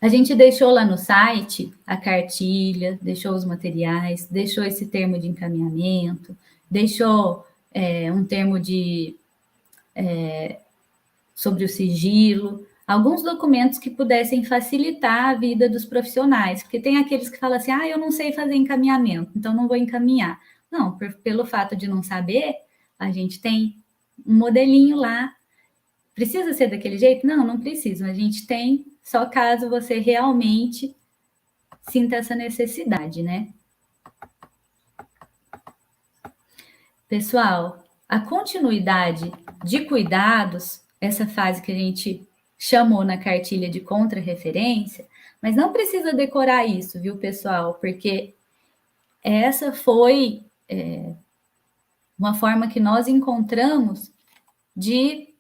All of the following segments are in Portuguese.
A gente deixou lá no site a cartilha, deixou os materiais, deixou esse termo de encaminhamento, deixou um termo sobre o sigilo, alguns documentos que pudessem facilitar a vida dos profissionais, porque tem aqueles que falam assim, eu não sei fazer encaminhamento, então não vou encaminhar. Não, pelo fato de não saber, a gente tem um modelinho lá. Precisa ser daquele jeito? Não, não precisa. A gente tem, só caso você realmente sinta essa necessidade, né? Pessoal, a continuidade de cuidados, essa fase que a gente chamou na cartilha de contra-referência, mas não precisa decorar isso, viu, pessoal? Porque essa foi uma forma que nós encontramos de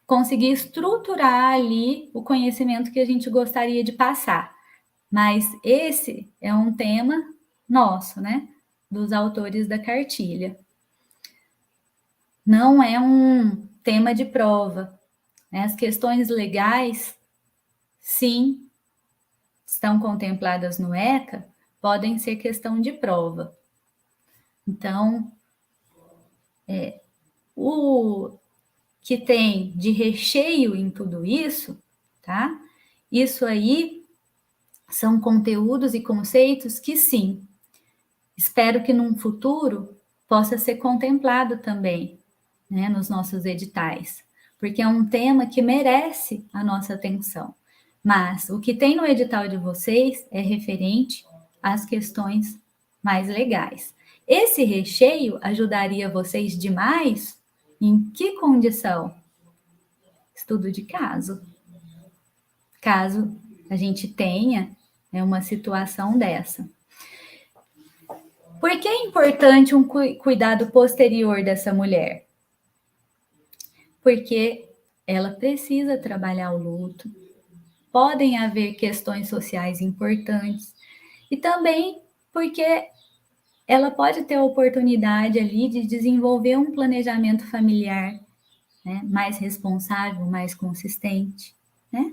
conseguir estruturar ali o conhecimento que a gente gostaria de passar. Mas esse é um tema nosso, né? Dos autores da cartilha. Não é um tema de prova. Né? As questões legais, sim, estão contempladas no ECA, podem ser questão de prova. Então, o que tem de recheio em tudo isso, tá? Isso aí são conteúdos e conceitos que, sim, espero que num futuro possa ser contemplado também, né, nos nossos editais, porque é um tema que merece a nossa atenção. Mas o que tem no edital de vocês é referente às questões mais legais. Esse recheio ajudaria vocês demais em que condição? Estudo de caso. Caso a gente tenha uma situação dessa. Por que é importante um cuidado posterior dessa mulher? Porque ela precisa trabalhar o luto, podem haver questões sociais importantes, e também porque ela pode ter a oportunidade ali de desenvolver um planejamento familiar, né, mais responsável, mais consistente, né?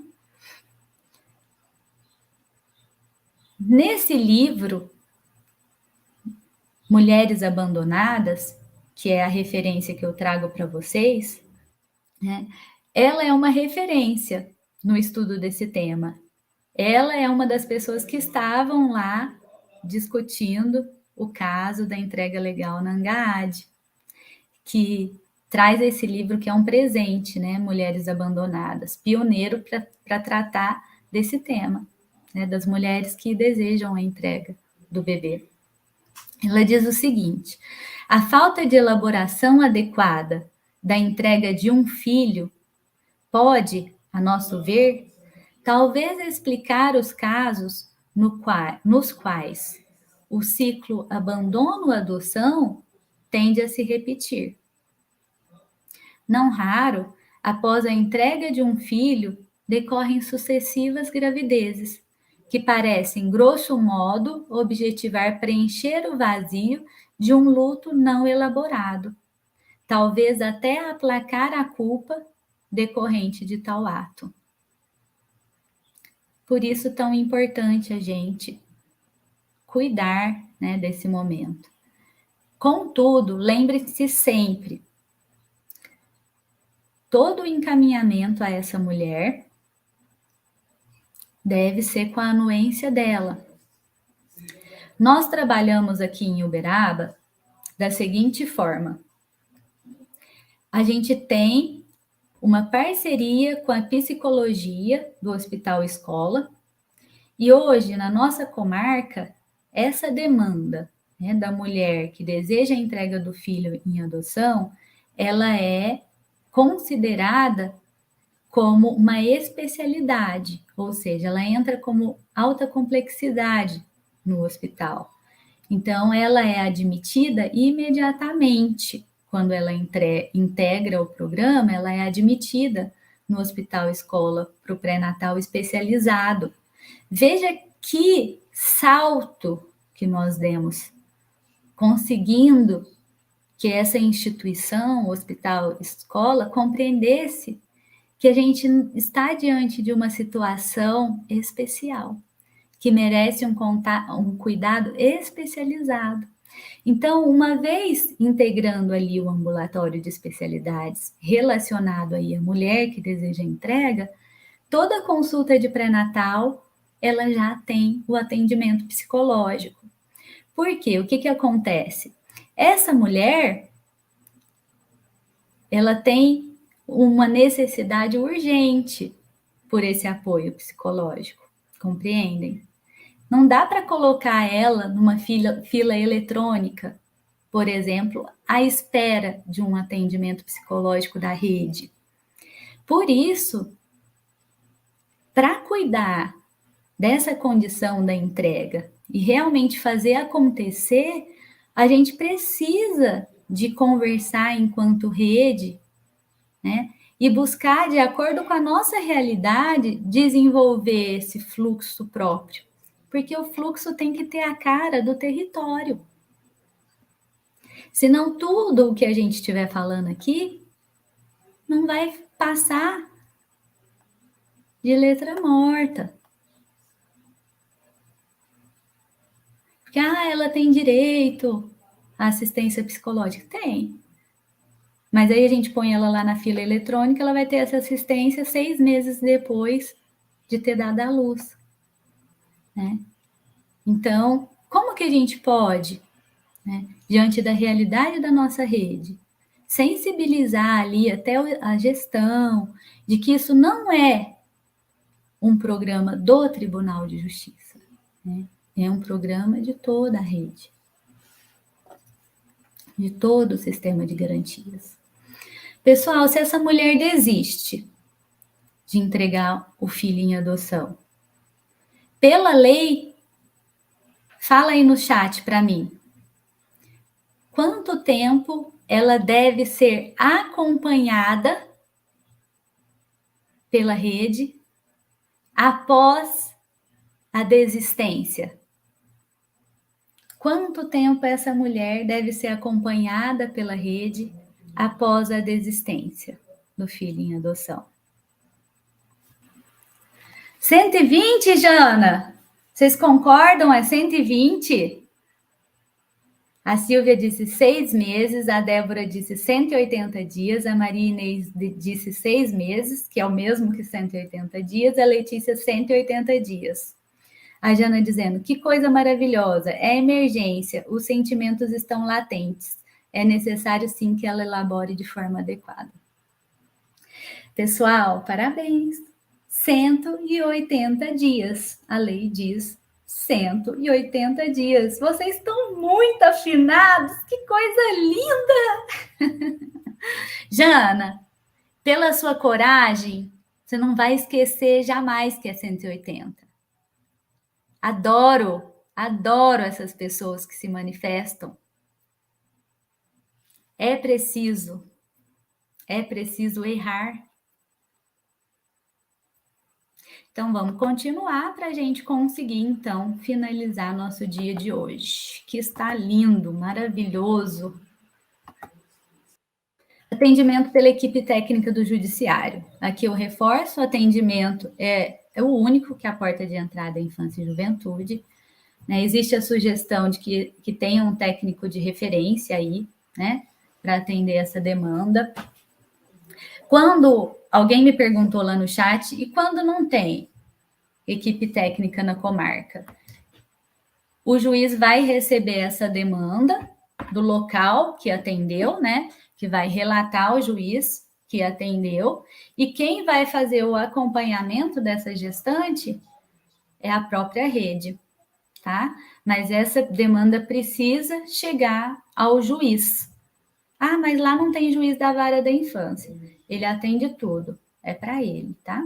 Nesse livro, Mulheres Abandonadas, que é a referência que eu trago para vocês, né, ela é uma referência no estudo desse tema. Ela é uma das pessoas que estavam lá discutindo o caso da entrega legal na ANGAAD, que traz esse livro que é um presente, né? Mulheres Abandonadas, pioneiro para tratar desse tema, né? Das mulheres que desejam a entrega do bebê. Ela diz o seguinte: a falta de elaboração adequada da entrega de um filho pode, a nosso ver, talvez explicar os casos nos quais o ciclo abandono-adoção tende a se repetir. Não raro, após a entrega de um filho, decorrem sucessivas gravidezes, que parecem, grosso modo, objetivar preencher o vazio de um luto não elaborado, talvez até aplacar a culpa decorrente de tal ato. Por isso, tão importante a gente cuidar, né, desse momento. Contudo, lembre-se sempre, todo o encaminhamento a essa mulher deve ser com a anuência dela. Nós trabalhamos aqui em Uberaba da seguinte forma: a gente tem uma parceria com a psicologia do Hospital Escola, e hoje, na nossa comarca, essa demanda, né, da mulher que deseja a entrega do filho em adoção, ela é considerada como uma especialidade, ou seja, ela entra como alta complexidade no hospital. Então, ela é admitida imediatamente. Quando ela integra o programa, ela é admitida no Hospital Escola para o pré-natal especializado. Veja que salto que nós demos, conseguindo que essa instituição, Hospital Escola, compreendesse que a gente está diante de uma situação especial, que merece um cuidado especializado. Então, uma vez integrando ali o ambulatório de especialidades relacionado aí à mulher que deseja entrega, toda consulta de pré-natal, ela já tem o atendimento psicológico. Por quê? O que acontece? Essa mulher, ela tem uma necessidade urgente por esse apoio psicológico, compreendem? Não dá para colocar ela numa fila eletrônica, por exemplo, à espera de um atendimento psicológico da rede. Por isso, para cuidar dessa condição da entrega e realmente fazer acontecer, a gente precisa de conversar enquanto rede, né? E buscar, de acordo com a nossa realidade, desenvolver esse fluxo próprio. Porque o fluxo tem que ter a cara do território. Senão tudo o que a gente estiver falando aqui não vai passar de letra morta. Porque, ela tem direito à assistência psicológica. Tem. Mas aí a gente põe ela lá na fila eletrônica, ela vai ter essa assistência 6 meses depois de ter dado à luz, né? Então, como que a gente pode, né, diante da realidade da nossa rede, sensibilizar ali até a gestão de que isso não é um programa do Tribunal de Justiça, né? É um programa de toda a rede, de todo o sistema de garantias. Pessoal, se essa mulher desiste de entregar o filho em adoção, pela lei, fala aí no chat para mim, quanto tempo ela deve ser acompanhada pela rede após a desistência? Quanto tempo essa mulher deve ser acompanhada pela rede após a desistência do filho em adoção? 120, Jana? Vocês concordam? É 120? A Silvia disse 6 meses, a Débora disse 180 dias, a Maria Inês disse 6 meses, que é o mesmo que 180 dias, a Letícia 180 dias. A Jana dizendo, que coisa maravilhosa, é emergência, os sentimentos estão latentes, é necessário sim que ela elabore de forma adequada. Pessoal, parabéns! 180 dias, a lei diz 180 dias. Vocês estão muito afinados, que coisa linda! Jana, pela sua coragem, você não vai esquecer jamais que é 180. Adoro essas pessoas que se manifestam. É preciso errar. Então, vamos continuar para a gente conseguir, então, finalizar nosso dia de hoje, que está lindo, maravilhoso. Atendimento pela equipe técnica do Judiciário. Aqui eu reforço, o atendimento é o único que é a porta de entrada é infância e juventude. Né? Existe a sugestão de que tenha um técnico de referência aí, né, para atender essa demanda. Quando alguém me perguntou lá no chat, e quando não tem equipe técnica na comarca? O juiz vai receber essa demanda do local que atendeu, né? Que vai relatar ao juiz que atendeu, e quem vai fazer o acompanhamento dessa gestante é a própria rede, tá? Mas essa demanda precisa chegar ao juiz. Mas lá não tem juiz da vara da infância. Ele atende tudo, é para ele, tá?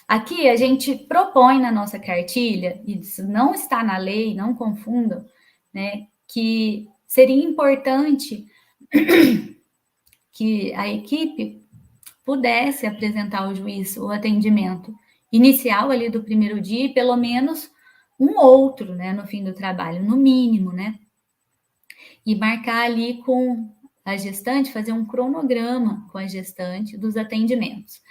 Aqui a gente propõe na nossa cartilha, e isso não está na lei, não confundam, né, que seria importante que a equipe pudesse apresentar ao juiz o atendimento inicial ali do primeiro dia e pelo menos um outro, né, no fim do trabalho, no mínimo, né? E marcar ali com a gestante, fazer um cronograma com a gestante dos atendimentos.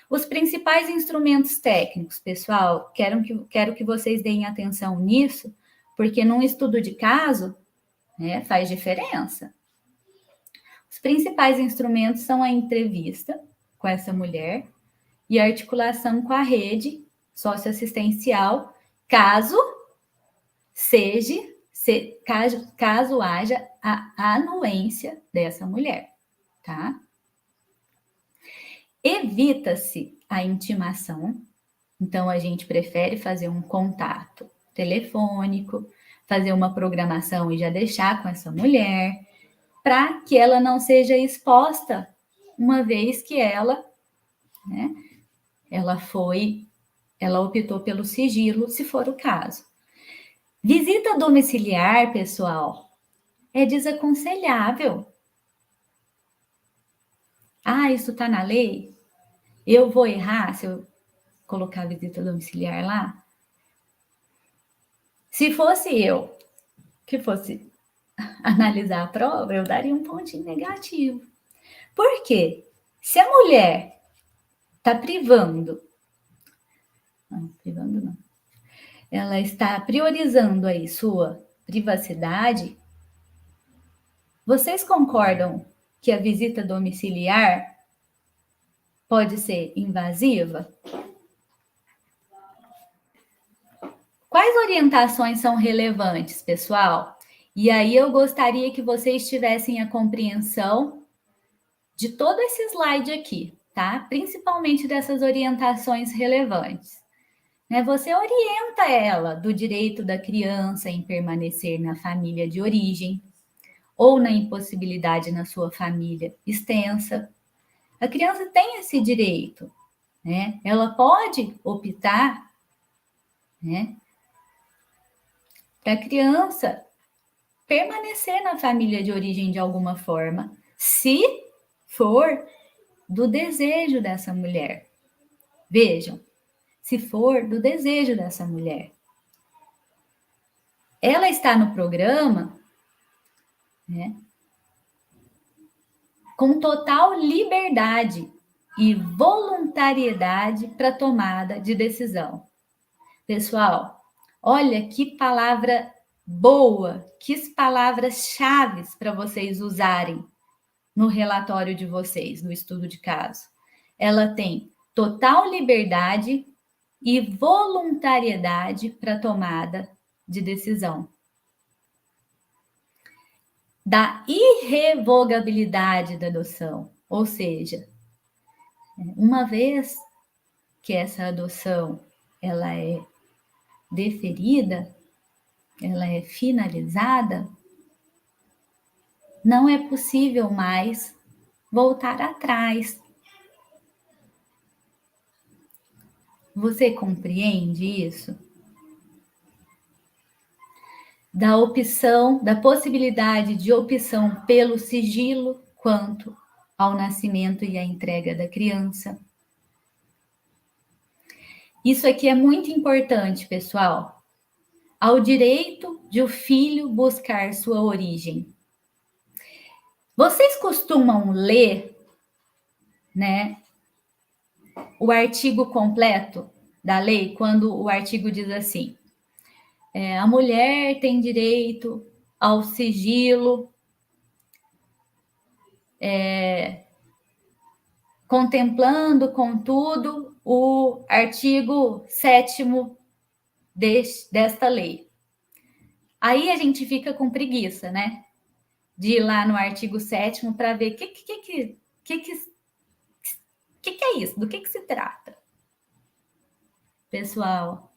Os principais instrumentos técnicos, pessoal, quero que vocês deem atenção nisso, porque num estudo de caso, né, faz diferença. Os principais instrumentos são a entrevista com essa mulher e a articulação com a rede socioassistencial, caso haja a anuência dessa mulher, tá? Evita-se a intimação, então a gente prefere fazer um contato telefônico, fazer uma programação e já deixar com essa mulher, para que ela não seja exposta, uma vez que ela, né, ela optou pelo sigilo, se for o caso. Visita domiciliar, pessoal, é desaconselhável. Ah, isso está na lei? Eu vou errar se eu colocar visita domiciliar lá? Se fosse eu que fosse analisar a prova, eu daria um pontinho negativo. Por quê? Se a mulher está privando não, ela está priorizando aí sua privacidade, vocês concordam que a visita domiciliar pode ser invasiva? Quais orientações são relevantes, pessoal? E aí eu gostaria que vocês tivessem a compreensão de todo esse slide aqui, tá? Principalmente dessas orientações relevantes. Né? Você orienta ela do direito da criança em permanecer na família de origem ou na impossibilidade na sua família extensa. A criança tem esse direito, né? Ela pode optar, né, para a criança permanecer na família de origem de alguma forma, se for do desejo dessa mulher. Vejam, se for do desejo dessa mulher. Ela está no programa, né, com total liberdade e voluntariedade para tomada de decisão. Pessoal, olha que palavra boa, que palavras-chave para vocês usarem no relatório de vocês, no estudo de caso. Ela tem total liberdade e voluntariedade para tomada de decisão. Da irrevogabilidade da adoção, ou seja, uma vez que essa adoção ela é deferida, ela é finalizada, não é possível mais voltar atrás. Você compreende isso? Da possibilidade de opção pelo sigilo quanto ao nascimento e à entrega da criança. Isso aqui é muito importante, pessoal. Ao direito de o filho buscar sua origem. Vocês costumam ler, né, o artigo completo da lei, quando o artigo diz assim: a mulher tem direito ao sigilo, contemplando, contudo, o artigo 7º desta lei. Aí a gente fica com preguiça, né? De ir lá no artigo 7º para ver o que é isso, do que se trata. Pessoal,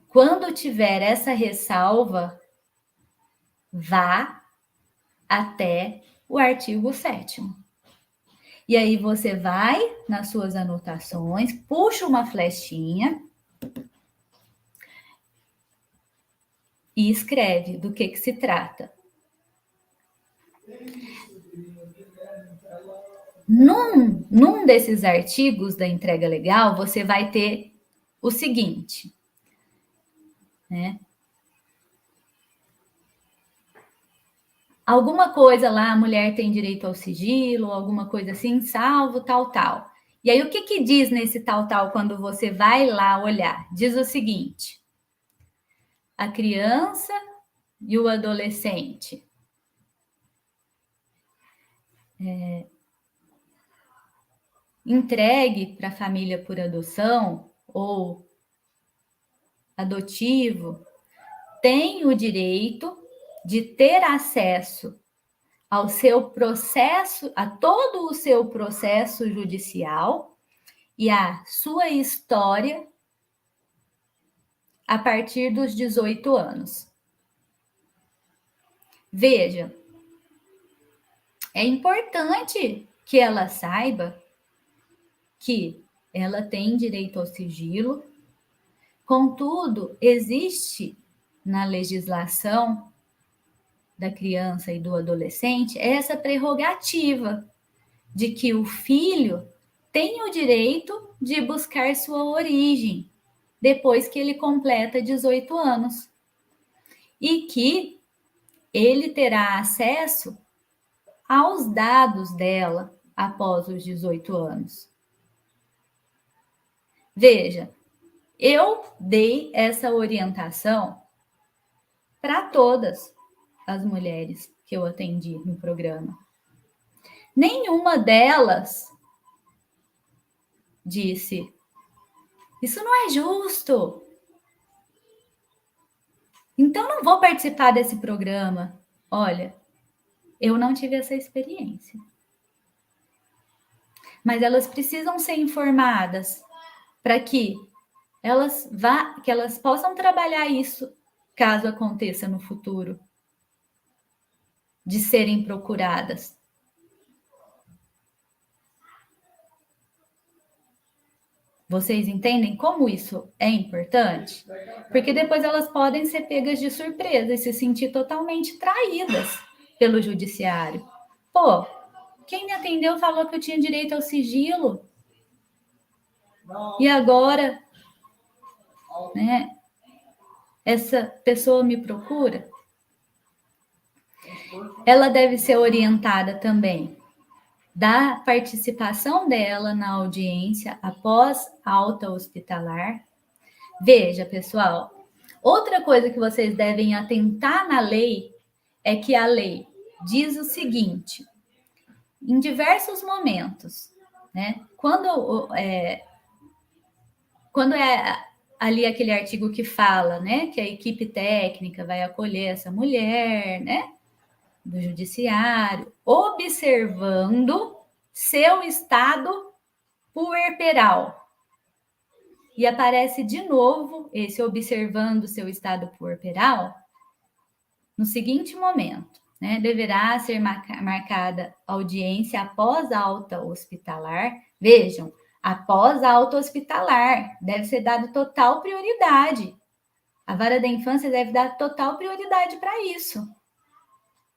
quando tiver essa ressalva, vá até o artigo 7º. E aí você vai nas suas anotações, puxa uma flechinha e escreve do que se trata. Num desses artigos da entrega legal, você vai ter o seguinte, né? alguma coisa lá, a mulher tem direito ao sigilo, alguma coisa assim, salvo, tal, tal. E aí, o que que diz nesse tal, tal, quando você vai lá olhar? Diz o seguinte: a criança e o adolescente entregue para a família por adoção ou adotivo tem o direito de ter acesso ao seu processo, a todo o seu processo judicial e a sua história a partir dos 18 anos. Veja, é importante que ela saiba que ela tem direito ao sigilo, contudo, existe na legislação da criança e do adolescente essa prerrogativa de que o filho tem o direito de buscar sua origem depois que ele completa 18 anos e que ele terá acesso aos dados dela após os 18 anos. Veja, eu dei essa orientação para todas as mulheres que eu atendi no programa. Nenhuma delas disse: isso não é justo. Então não vou participar desse programa. Olha, eu não tive essa experiência. Mas elas precisam ser informadas para que elas possam trabalhar isso caso aconteça no futuro de serem procuradas. Vocês entendem como isso é importante? Porque depois elas podem ser pegas de surpresa e se sentir totalmente traídas pelo judiciário. Pô, quem me atendeu falou que eu tinha direito ao sigilo. E agora, né, essa pessoa me procura? Ela deve ser orientada também da participação dela na audiência após alta hospitalar. Veja, pessoal, outra coisa que vocês devem atentar na lei é que a lei diz o seguinte: em diversos momentos, né? Quando é ali aquele artigo que fala, né, que a equipe técnica vai acolher essa mulher, né, do judiciário, observando seu estado puerperal. E aparece de novo esse observando seu estado puerperal no seguinte momento, né? Deverá ser marcada audiência após alta hospitalar. Vejam, após alta hospitalar, deve ser dado total prioridade. A vara da infância deve dar total prioridade para isso.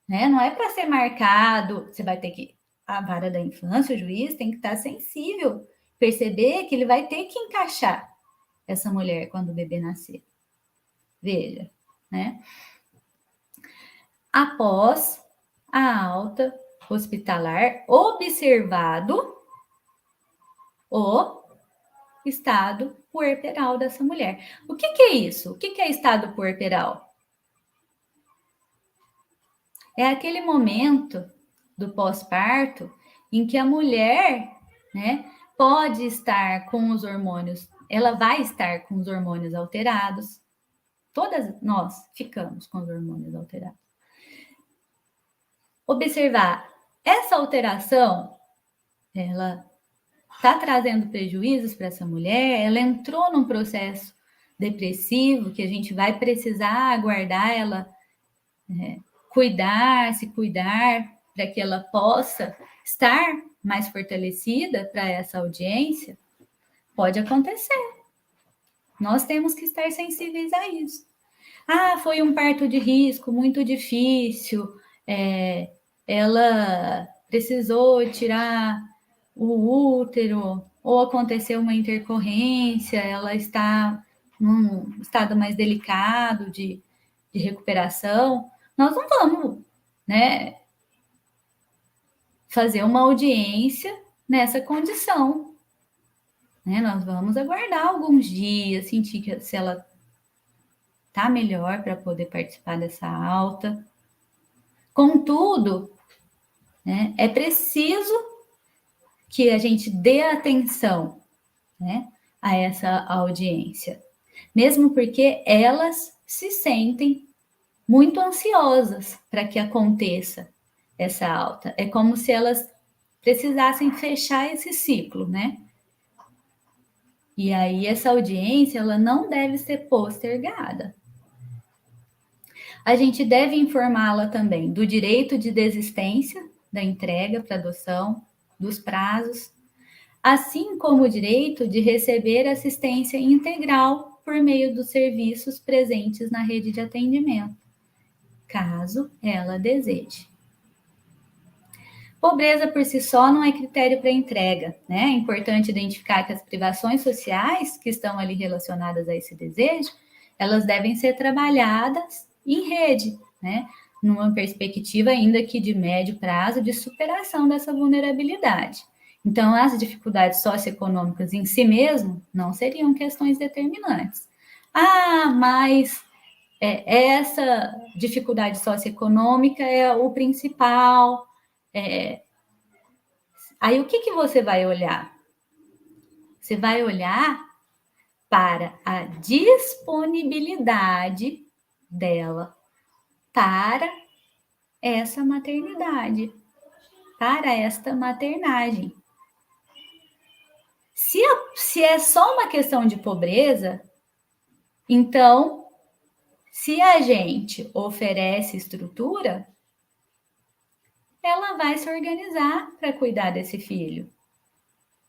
Né? Não é para ser marcado, você vai ter que. A vara da infância, o juiz tem que estar sensível, perceber que ele vai ter que encaixar essa mulher quando o bebê nascer. Veja, né? Após a alta hospitalar, observado o estado puerperal dessa mulher. O que é isso? O que é estado puerperal? É aquele momento do pós-parto em que a mulher, né, pode estar com os hormônios, ela vai estar com os hormônios alterados. Todas nós ficamos com os hormônios alterados. Observar essa alteração, ela está trazendo prejuízos para essa mulher, ela entrou num processo depressivo que a gente vai precisar aguardar ela se cuidar, para que ela possa estar mais fortalecida para essa audiência, pode acontecer. Nós temos que estar sensíveis a isso. Ah, foi um parto de risco muito difícil, ela precisou tirar o útero, ou aconteceu uma intercorrência, ela está num estado mais delicado de recuperação. Nós não vamos né, fazer uma audiência nessa condição. Né? Nós vamos aguardar alguns dias, sentir que se ela está melhor para poder participar dessa alta. Contudo, né, é preciso que a gente dê atenção, né, a essa audiência, mesmo porque elas se sentem muito ansiosas para que aconteça essa alta. É como se elas precisassem fechar esse ciclo, né? E aí essa audiência, ela não deve ser postergada. A gente deve informá-la também do direito de desistência da entrega para adoção, dos prazos, assim como o direito de receber assistência integral por meio dos serviços presentes na rede de atendimento, caso ela deseje. Pobreza por si só não é critério para entrega, né? É importante identificar que as privações sociais que estão ali relacionadas a esse desejo, elas devem ser trabalhadas em rede, né? Numa perspectiva ainda que de médio prazo de superação dessa vulnerabilidade. Então, as dificuldades socioeconômicas em si mesmo não seriam questões determinantes. Ah, mas essa dificuldade socioeconômica é o principal. Aí o que você vai olhar? Você vai olhar para a disponibilidade dela para essa maternidade, para esta maternagem. Se é só uma questão de pobreza, então, se a gente oferece estrutura, ela vai se organizar para cuidar desse filho.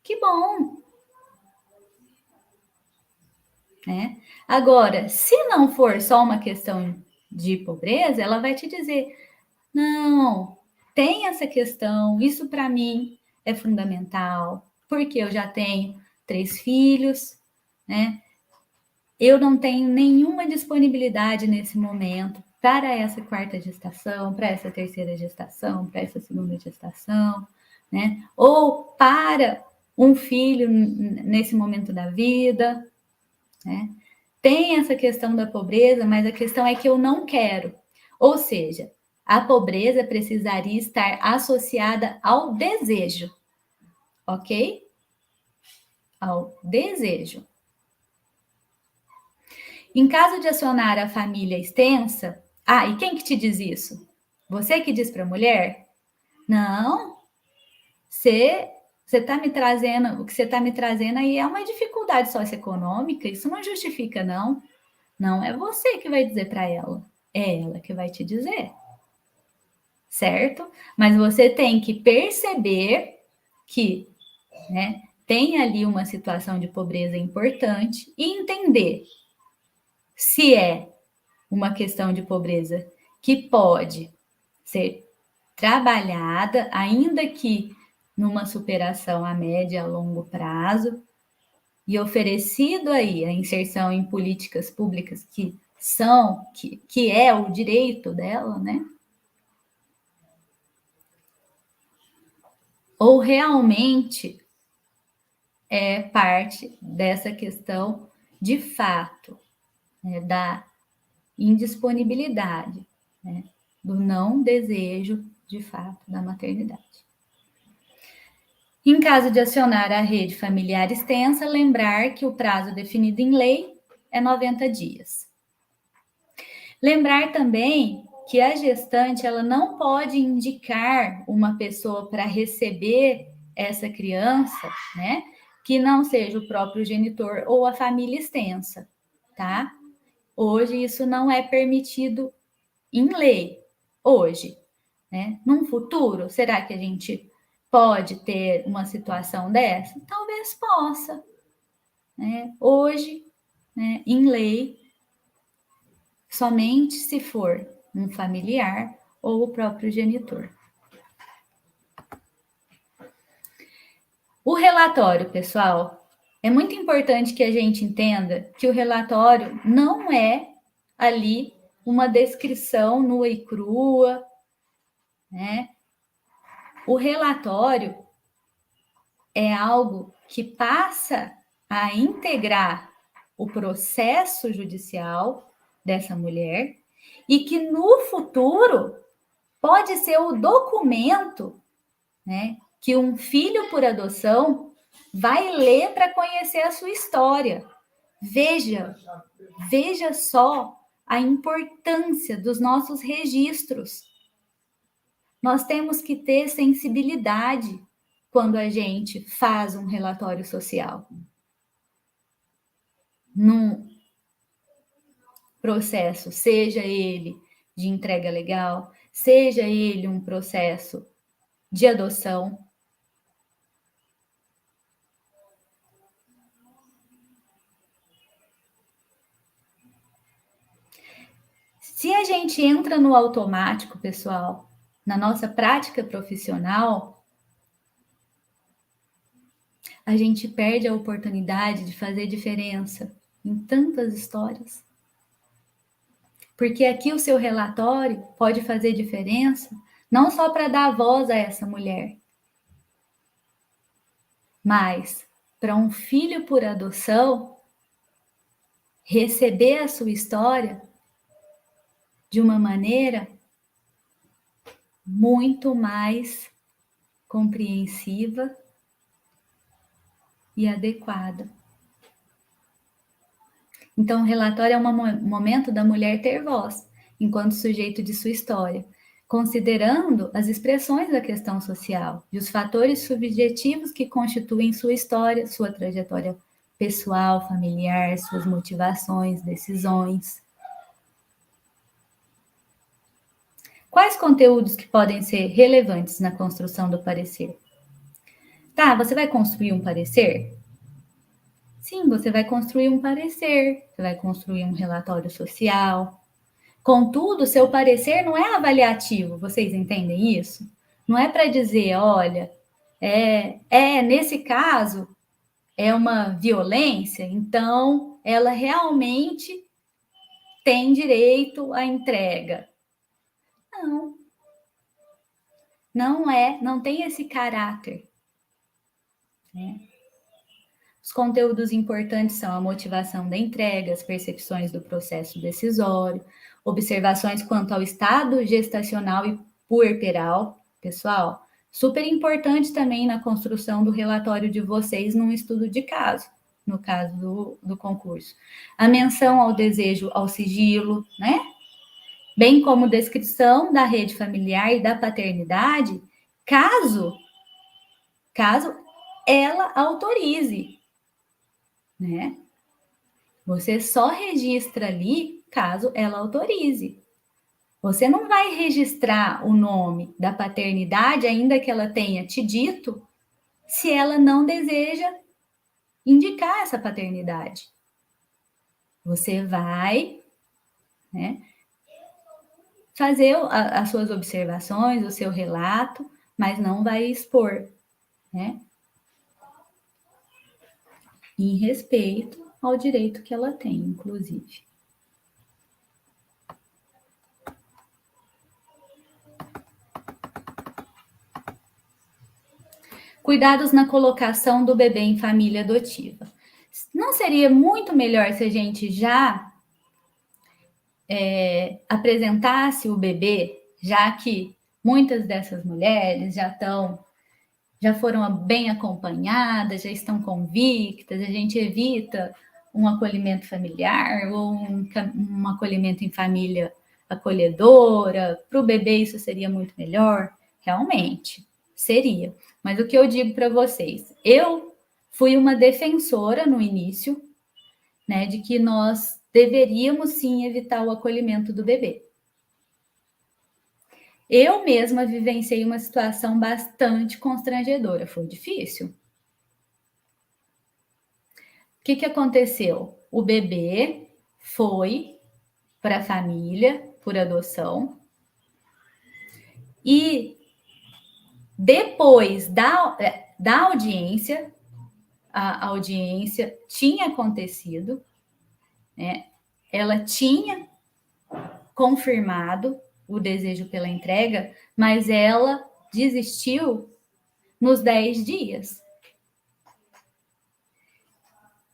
Que bom! Né? Agora, se não for só uma questão de pobreza, ela vai te dizer: não, tem essa questão, isso para mim é fundamental, porque eu já tenho 3 filhos, né? Eu não tenho nenhuma disponibilidade nesse momento para essa 4ª gestação, para essa 3ª gestação, para essa 2ª gestação, né? Ou para um filho nesse momento da vida, né? Tem essa questão da pobreza, mas a questão é que eu não quero. Ou seja, a pobreza precisaria estar associada ao desejo, ok? Ao desejo. Em caso de acionar a família extensa, e quem que te diz isso? Você que diz para a mulher? Não, você está me trazendo, o que você está me trazendo aí é uma dificuldade socioeconômica, isso não justifica, não. Não é você que vai dizer para ela, é ela que vai te dizer. Certo? Mas você tem que perceber que, né, tem ali uma situação de pobreza importante e entender se é uma questão de pobreza que pode ser trabalhada, ainda que numa superação a médio e a longo prazo, e oferecido aí a inserção em políticas públicas que é o direito dela, né? Ou realmente é parte dessa questão de fato, né, da indisponibilidade, né, do não desejo de fato da maternidade. Em caso de acionar a rede familiar extensa, lembrar que o prazo definido em lei é 90 dias. Lembrar também que a gestante ela não pode indicar uma pessoa para receber essa criança, né, que não seja o próprio genitor ou a família extensa, tá? Hoje isso não é permitido em lei, hoje, né? Num futuro, será que a gente pode ter uma situação dessa? Talvez possa, né? Hoje, né, em lei, somente se for um familiar ou o próprio genitor. O relatório, pessoal, é muito importante que a gente entenda que o relatório não é ali uma descrição nua e crua, né? O relatório é algo que passa a integrar o processo judicial dessa mulher e que no futuro pode ser o documento, né, que um filho por adoção vai ler para conhecer a sua história. Veja só a importância dos nossos registros. Nós temos que ter sensibilidade quando a gente faz um relatório social. Num processo, seja ele de entrega legal, seja ele um processo de adoção. Se a gente entra no automático, pessoal, na nossa prática profissional, a gente perde a oportunidade de fazer diferença em tantas histórias. Porque aqui o seu relatório pode fazer diferença, não só para dar voz a essa mulher, mas para um filho por adoção receber a sua história de uma maneira muito mais compreensiva e adequada. Então, o relatório é um momento da mulher ter voz, enquanto sujeito de sua história, considerando as expressões da questão social e os fatores subjetivos que constituem sua história, sua trajetória pessoal, familiar, suas motivações, decisões. Quais conteúdos que podem ser relevantes na construção do parecer? Tá, você vai construir um parecer? Sim, você vai construir um parecer, você vai construir um relatório social. Contudo, seu parecer não é avaliativo, vocês entendem isso? Não é para dizer, olha, nesse caso é uma violência, então ela realmente tem direito à entrega. Não tem esse caráter, né? Os conteúdos importantes são a motivação da entrega, as percepções do processo decisório, observações quanto ao estado gestacional e puerperal. Pessoal, super importante também na construção do relatório de vocês num estudo de caso, no caso do concurso. A menção ao desejo ao sigilo, né? Bem como descrição da rede familiar e da paternidade, caso ela autorize, né? Você só registra ali caso ela autorize. Você não vai registrar o nome da paternidade, ainda que ela tenha te dito, se ela não deseja indicar essa paternidade. Você vai, né, fazer as suas observações, o seu relato, mas não vai expor, né? Em respeito ao direito que ela tem, inclusive. Cuidados na colocação do bebê em família adotiva. Não seria muito melhor se a gente já apresentasse o bebê, já que muitas dessas mulheres já foram bem acompanhadas, já estão convictas, a gente evita um acolhimento familiar ou um acolhimento em família acolhedora. Para o bebê isso seria muito melhor, realmente, seria. Mas o que eu digo para vocês, eu fui uma defensora no início, né, de que nós deveríamos sim evitar o acolhimento do bebê. Eu mesma vivenciei uma situação bastante constrangedora, foi difícil. O que aconteceu? O bebê foi para a família por adoção e depois da audiência, a audiência tinha acontecido, né? Ela tinha confirmado o desejo pela entrega, mas ela desistiu nos 10 dias.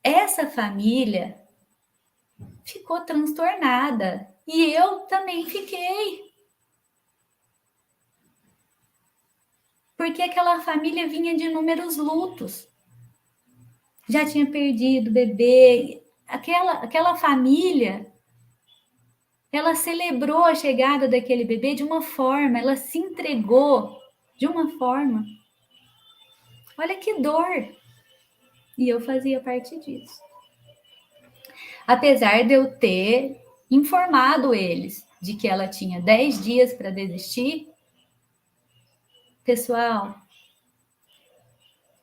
Essa família ficou transtornada e eu também fiquei. Porque aquela família vinha de inúmeros lutos. Já tinha perdido o bebê. Aquela família, ela celebrou a chegada daquele bebê de uma forma, ela se entregou de uma forma. Olha que dor! E eu fazia parte disso. Apesar de eu ter informado eles de que ela tinha 10 dias para desistir, pessoal,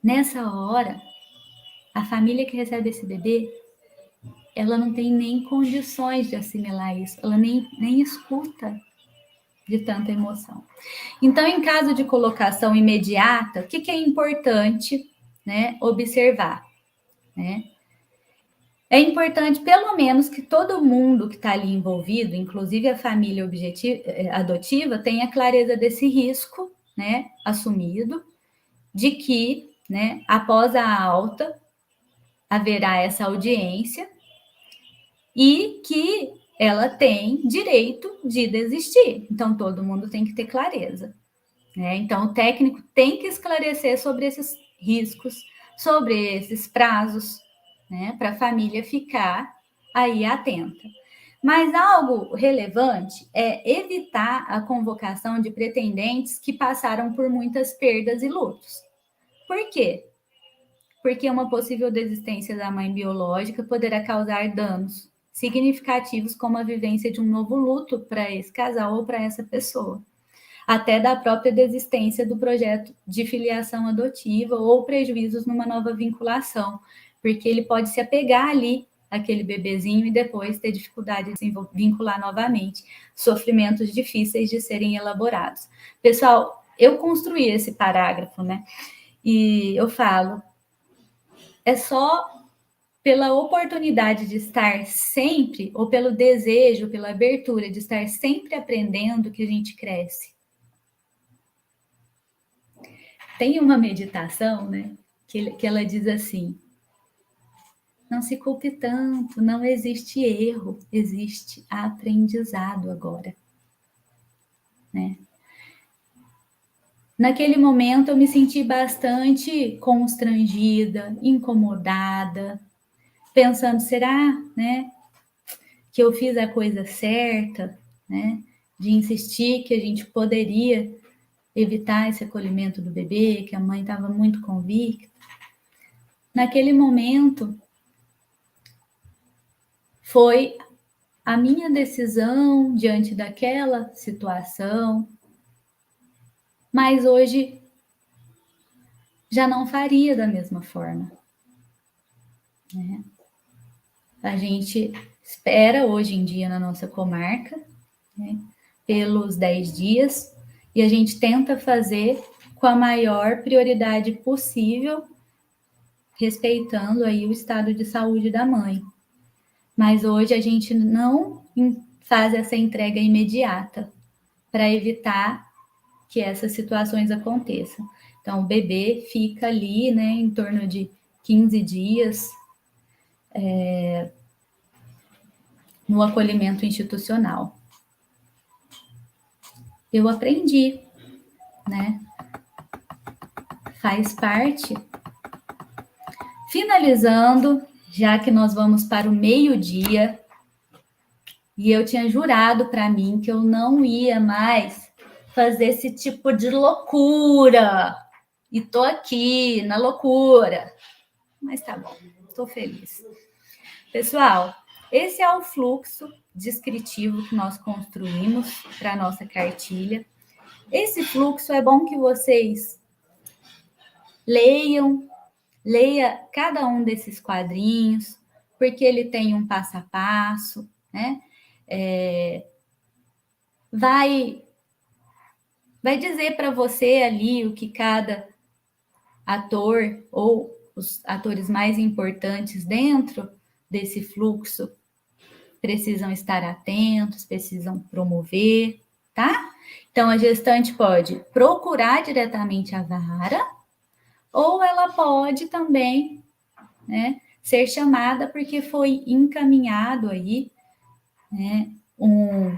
nessa hora, a família que recebe esse bebê, ela não tem nem condições de assimilar isso, ela nem escuta de tanta emoção. Então, em caso de colocação imediata, o que é importante, né, observar? Né? É importante, pelo menos, que todo mundo que está ali envolvido, inclusive a família adotiva, tenha clareza desse risco, né, assumido, de que, né, após a alta, haverá essa audiência e que ela tem direito de desistir. Então, todo mundo tem que ter clareza. Né? Então, o técnico tem que esclarecer sobre esses riscos, sobre esses prazos, né? Para a família ficar aí atenta. Mas algo relevante é evitar a convocação de pretendentes que passaram por muitas perdas e lutos. Por quê? Porque uma possível desistência da mãe biológica poderá causar danos significativos, como a vivência de um novo luto para esse casal ou para essa pessoa, até da própria desistência do projeto de filiação adotiva ou prejuízos numa nova vinculação, porque ele pode se apegar ali àquele bebezinho e depois ter dificuldade de se vincular novamente, sofrimentos difíceis de serem elaborados. Pessoal, eu construí esse parágrafo, né? E eu falo, é só pela oportunidade de estar sempre, ou pelo desejo, pela abertura de estar sempre aprendendo que a gente cresce. Tem uma meditação, né, que ela diz assim, não se culpe tanto, não existe erro, existe aprendizado agora. Né? Naquele momento eu me senti bastante constrangida, incomodada, pensando, será, né, que eu fiz a coisa certa, né, de insistir que a gente poderia evitar esse acolhimento do bebê, que a mãe estava muito convicta. Naquele momento, foi a minha decisão diante daquela situação, mas hoje já não faria da mesma forma. Né? A gente espera hoje em dia na nossa comarca, né, pelos 10 dias, e a gente tenta fazer com a maior prioridade possível, respeitando aí o estado de saúde da mãe. Mas hoje a gente não faz essa entrega imediata para evitar que essas situações aconteçam. Então, o bebê fica ali, né, em torno de 15 dias no acolhimento institucional. Eu aprendi, né? Faz parte. Finalizando, já que nós vamos para o meio-dia, e eu tinha jurado para mim que eu não ia mais fazer esse tipo de loucura. E tô aqui na loucura. Mas tá bom, estou feliz. Pessoal, esse é o fluxo descritivo que nós construímos para a nossa cartilha. Esse fluxo é bom que vocês leia cada um desses quadrinhos, porque ele tem um passo a passo, né? Vai dizer para você ali o que cada ator ou os atores mais importantes dentro desse fluxo precisam estar atentos, precisam promover, tá? Então, a gestante pode procurar diretamente a vara, ou ela pode também, né, ser chamada porque foi encaminhado aí, né, um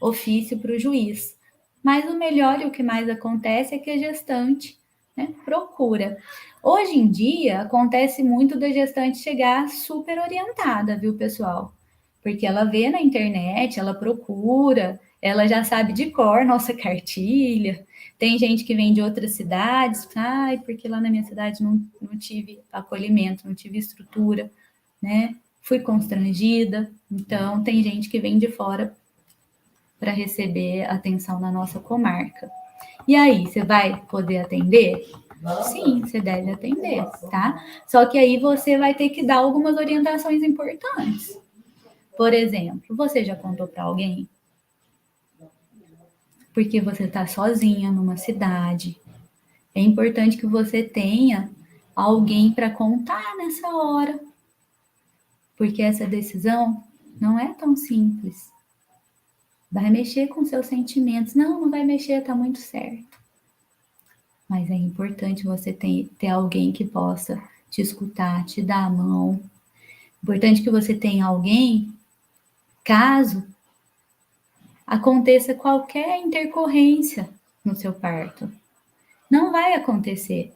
ofício para o juiz. Mas o melhor e o que mais acontece é que a gestante, né, procura. Hoje em dia, acontece muito da gestante chegar super orientada, viu, pessoal? Porque ela vê na internet, ela procura, ela já sabe de cor nossa cartilha. Tem gente que vem de outras cidades, ai, porque lá na minha cidade não tive acolhimento, não tive estrutura, né? Fui constrangida. Então, tem gente que vem de fora para receber atenção na nossa comarca. E aí, você vai poder atender? Sim, você deve atender, tá? Só que aí você vai ter que dar algumas orientações importantes. Por exemplo, você já contou para alguém? Porque você está sozinha numa cidade. É importante que você tenha alguém para contar nessa hora. Porque essa decisão não é tão simples. Vai mexer com seus sentimentos. Não vai mexer, tá muito certo. Mas é importante você ter alguém que possa te escutar, te dar a mão. Importante que você tenha alguém, caso aconteça qualquer intercorrência no seu parto. Não vai acontecer,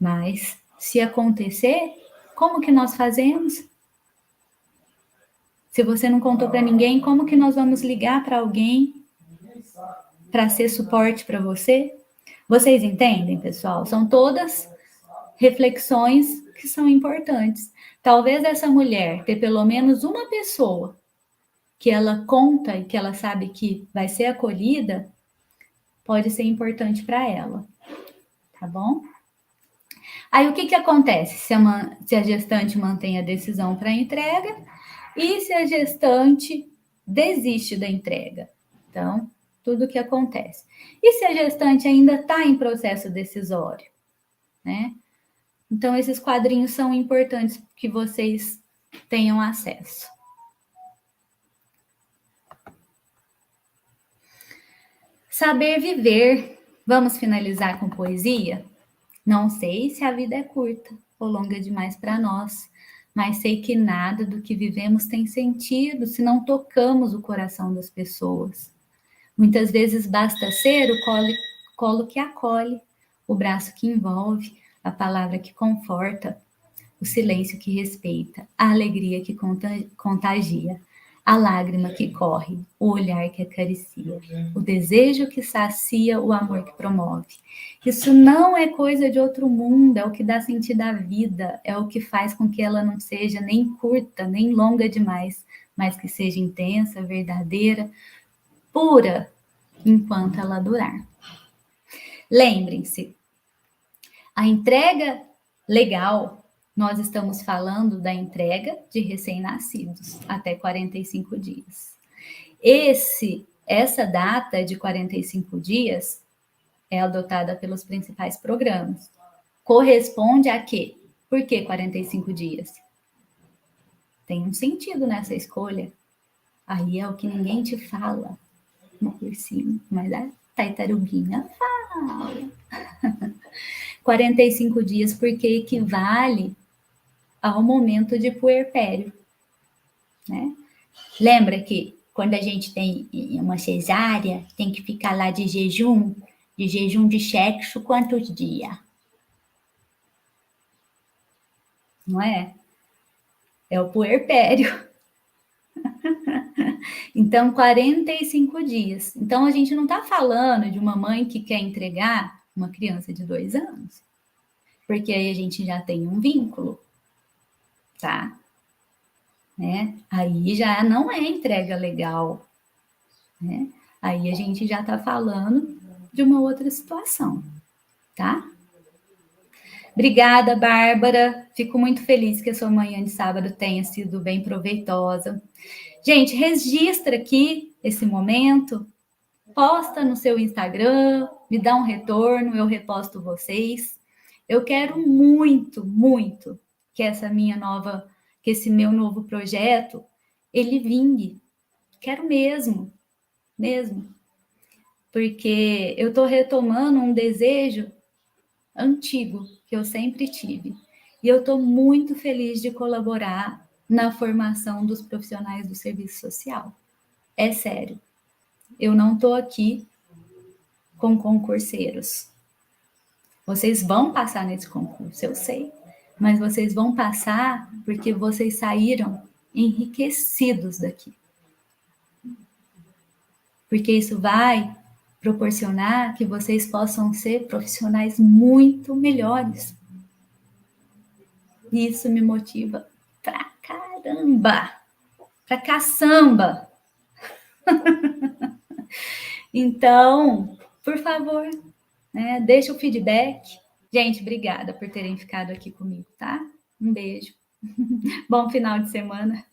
mas se acontecer, como que nós fazemos? Se você não contou para ninguém, como que nós vamos ligar para alguém para ser suporte para você? Vocês entendem, pessoal? São todas reflexões que são importantes. Talvez essa mulher ter pelo menos uma pessoa que ela conta e que ela sabe que vai ser acolhida, pode ser importante para ela, tá bom? Aí o que acontece se a gestante mantém a decisão para entrega e se a gestante desiste da entrega? Então, tudo o que acontece. E se a gestante ainda está em processo decisório, né? Então, esses quadrinhos são importantes que vocês tenham acesso. Saber viver. Vamos finalizar com poesia? Não sei se a vida é curta ou longa demais para nós, mas sei que nada do que vivemos tem sentido se não tocamos o coração das pessoas. Muitas vezes basta ser o colo que acolhe, o braço que envolve, a palavra que conforta, o silêncio que respeita, a alegria que contagia, a lágrima que corre, o olhar que acaricia, o desejo que sacia, o amor que promove. Isso não é coisa de outro mundo, é o que dá sentido à vida, é o que faz com que ela não seja nem curta, nem longa demais, mas que seja intensa, verdadeira, pura, enquanto ela durar. Lembrem-se, a entrega legal, nós estamos falando da entrega de recém-nascidos até 45 dias. Essa data de 45 dias é adotada pelos principais programas. Corresponde a quê? Por que 45 dias? Tem um sentido nessa escolha. Aí é o que ninguém te fala no cursinho, mas a tartaruguinha fala. 45 dias porque equivale ao momento de puerpério, né? Lembra que quando a gente tem uma cesárea, tem que ficar lá de jejum de sexo quantos dias? Não é? É o puerpério. Então, 45 dias. Então, a gente não está falando de uma mãe que quer entregar uma criança de 2 anos, porque aí a gente já tem um vínculo, tá? Né? Aí já não é entrega legal, né? Aí a gente já está falando de uma outra situação, tá? Obrigada, Bárbara. Fico muito feliz que a sua manhã de sábado tenha sido bem proveitosa. Gente, registra aqui esse momento, posta no seu Instagram, me dá um retorno, eu reposto vocês. Eu quero muito, muito que esse meu novo projeto, ele vingue. Quero mesmo. mesmo, porque eu estou retomando um desejo antigo que eu sempre tive. E eu estou muito feliz de colaborar na formação dos profissionais do serviço social. É sério. Eu não estou aqui com concurseiros. Vocês vão passar nesse concurso, eu sei. Mas vocês vão passar porque vocês saíram enriquecidos daqui. Porque isso vai proporcionar que vocês possam ser profissionais muito melhores. E isso me motiva pra caramba, pra caçamba. Então, por favor, né, deixa o feedback. Gente, obrigada por terem ficado aqui comigo, tá? Um beijo. Bom final de semana.